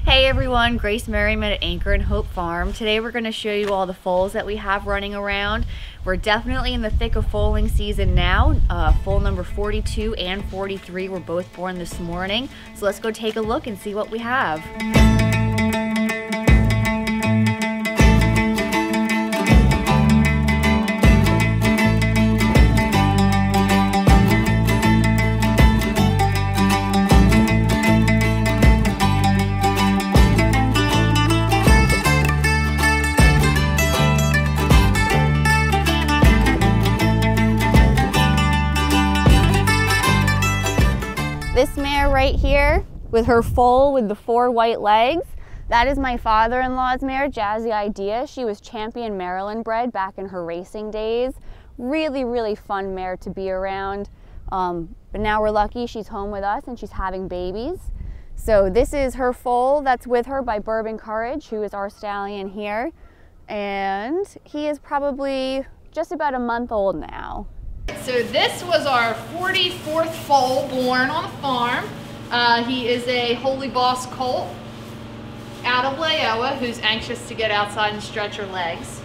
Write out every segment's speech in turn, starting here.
Hey everyone, Grace Merriman at Anchor and Hope Farm. Today we're going to show you all the foals that we have running around. We're definitely in the thick of foaling season now. Foal number 42 and 43 were both born this morning. So let's go take a look and see what we have. This mare right here with her foal with the 4 white legs, that is my father-in-law's mare, Jazzy Idea. She was champion Maryland bred back in her racing days. Really, really fun mare to be around. But now we're lucky she's home with us and she's having babies. So this is her foal that's with her by Bourbon Courage, who is our stallion here. And he is probably just about a month old now. So this was our 44th foal born on the farm. He is a Holy Boss colt out of Laowa who's anxious to get outside and stretch her legs.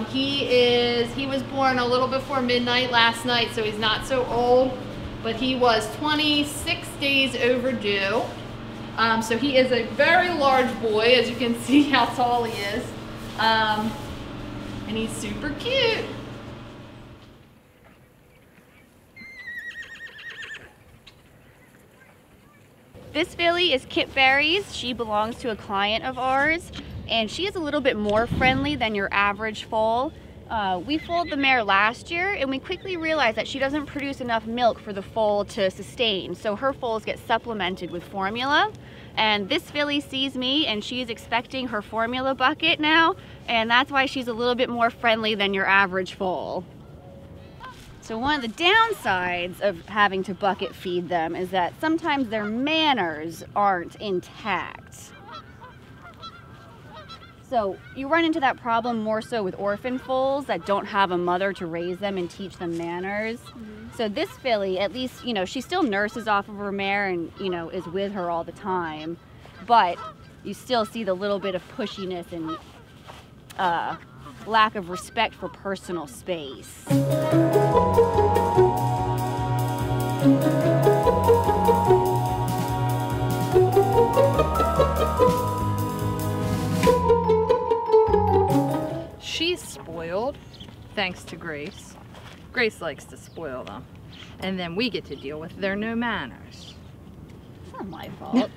He was born a little before midnight last night, so he's not so old, but he was 26 days overdue. So he is a very large boy, as you can see how tall he is. And he's super cute. This filly is Kip Berry's. She belongs to a client of ours, and she is a little bit more friendly than your average foal. We foaled the mare last year, and we quickly realized that she doesn't produce enough milk for the foal to sustain, so her foals get supplemented with formula. And this filly sees me, and she's expecting her formula bucket now, and that's why she's a little bit more friendly than your average foal. So one of the downsides of having to bucket feed them is that sometimes their manners aren't intact. So you run into that problem more so with orphan foals that don't have a mother to raise them and teach them manners. So this filly, at least, she still nurses off of her mare and, is with her all the time. But you still see the little bit of pushiness and lack of respect for personal space. She's spoiled, thanks to Grace. Grace likes to spoil them. And then we get to deal with their no manners. It's not my fault.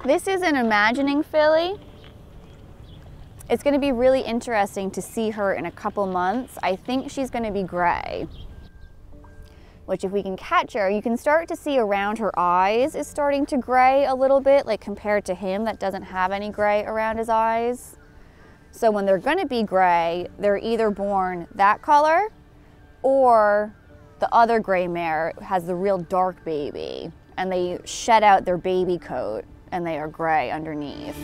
This is an imagining filly. It's going to be really interesting to see her in a couple months. I think she's going to be gray, which if we can catch her, you can start to see around her eyes is starting to gray a little bit, like compared to him that doesn't have any gray around his eyes. So when they're going to be gray, they're either born that color or the other gray mare has the real dark baby and they shed out their baby coat and they are gray underneath.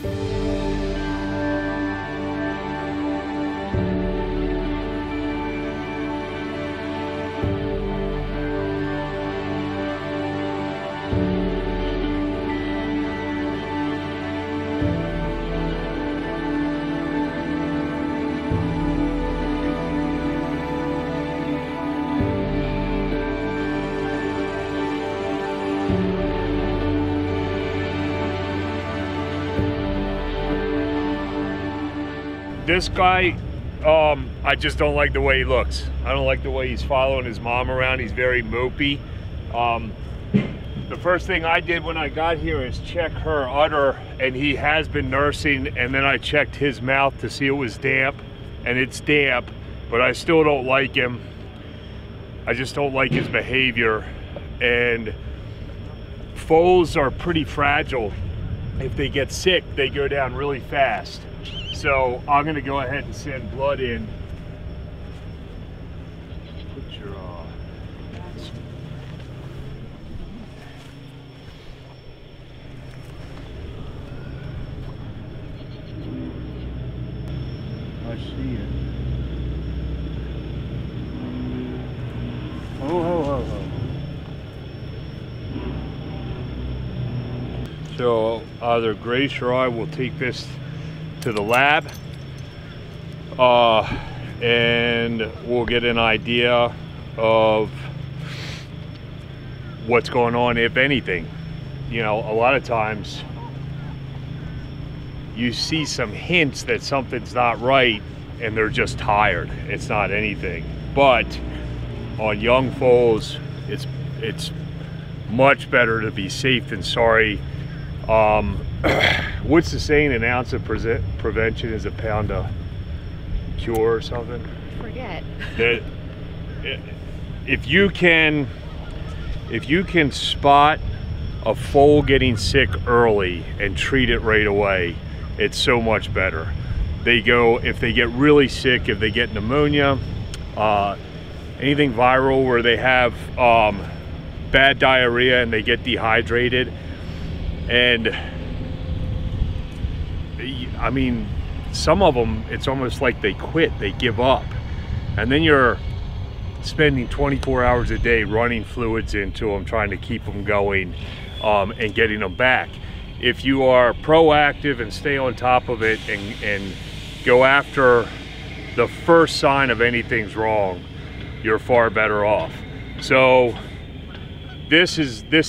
This guy, I just don't like the way he looks. I don't like the way he's following his mom around. He's very mopey. The first thing I did when I got here is check her udder, and he has been nursing, and then I checked his mouth to see it was damp, and it's damp, but I still don't like him. I just don't like his behavior, and foals are pretty fragile. If they get sick, they go down really fast. So I'm gonna go ahead and send blood in. Put your I see it. Oh. So either Grace or I will take this to the lab, and we'll get an idea of what's going on, if anything. You know, a lot of times you see some hints that something's not right and they're just tired. It's not anything. But on young foals, it's much better to be safe than sorry. What's the saying? An ounce of prevention is a pound of cure or something? Forget. That if you can spot a foal getting sick early and treat it right away, it's so much better. If they get really sick, if they get pneumonia, anything viral where they have bad diarrhea and they get dehydrated, and I mean, some of them, it's almost like they quit, they give up, and then you're spending 24 hours a day running fluids into them, trying to keep them going and getting them back. If you are proactive and stay on top of it and go after the first sign of anything's wrong, you're far better off. So this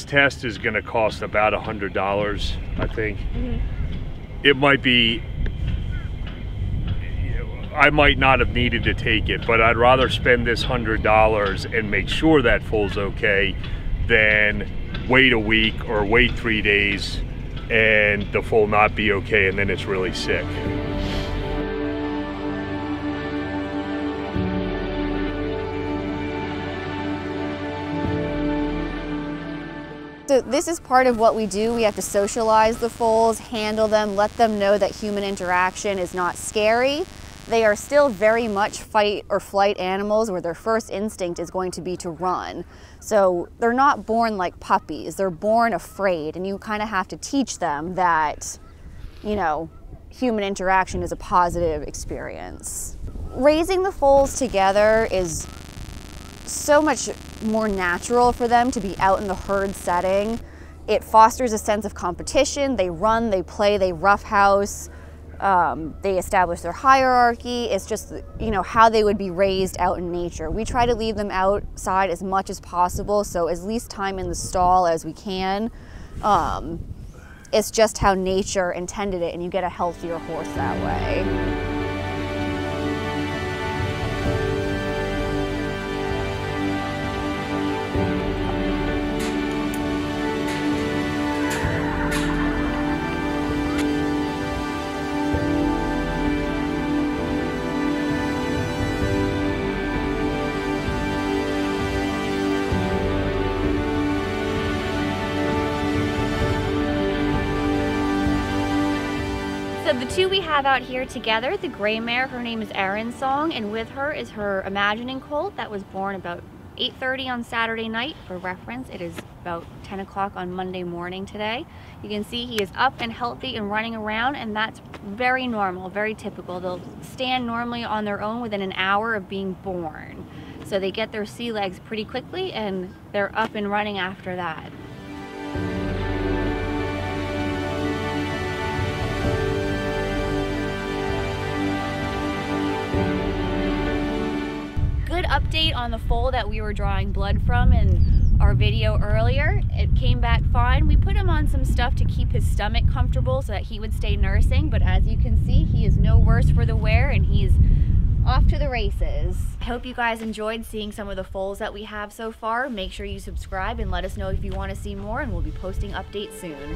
test is going to cost about $100, I think. It might be, I might not have needed to take it, but I'd rather spend this $100 and make sure that foal's okay than wait a week or wait 3 days and the foal not be okay and then it's really sick. So this is part of what we do. We have to socialize the foals, handle them, let them know that human interaction is not scary. They are still very much fight or flight animals where their first instinct is going to be to run. So they're not born like puppies, they're born afraid, and you kind of have to teach them that, you know, human interaction is a positive experience. Raising the foals together is so much more natural for them to be out in the herd setting. It fosters a sense of competition. They run, they play, they roughhouse, they establish their hierarchy. It's just, you know, how they would be raised out in nature. We try to leave them outside as much as possible, so as least time in the stall as we can. It's just how nature intended it, and you get a healthier horse that way. So the two we have out here together, the gray mare, her name is Erin Song, and with her is her imagining colt that was born about 8:30 on Saturday night. For reference, it is about 10 o'clock on Monday morning today. You can see he is up and healthy and running around, and that's very normal, very typical. They'll stand normally on their own within an hour of being born. So they get their sea legs pretty quickly and they're up and running after that. Good update on the foal that we were drawing blood from in our video earlier. It came back fine. We put him on some stuff to keep his stomach comfortable so that he would stay nursing, but as you can see, he is no worse for the wear and he's off to the races. I hope you guys enjoyed seeing some of the foals that we have so far. Make sure you subscribe and let us know if you want to see more, and we'll be posting updates soon.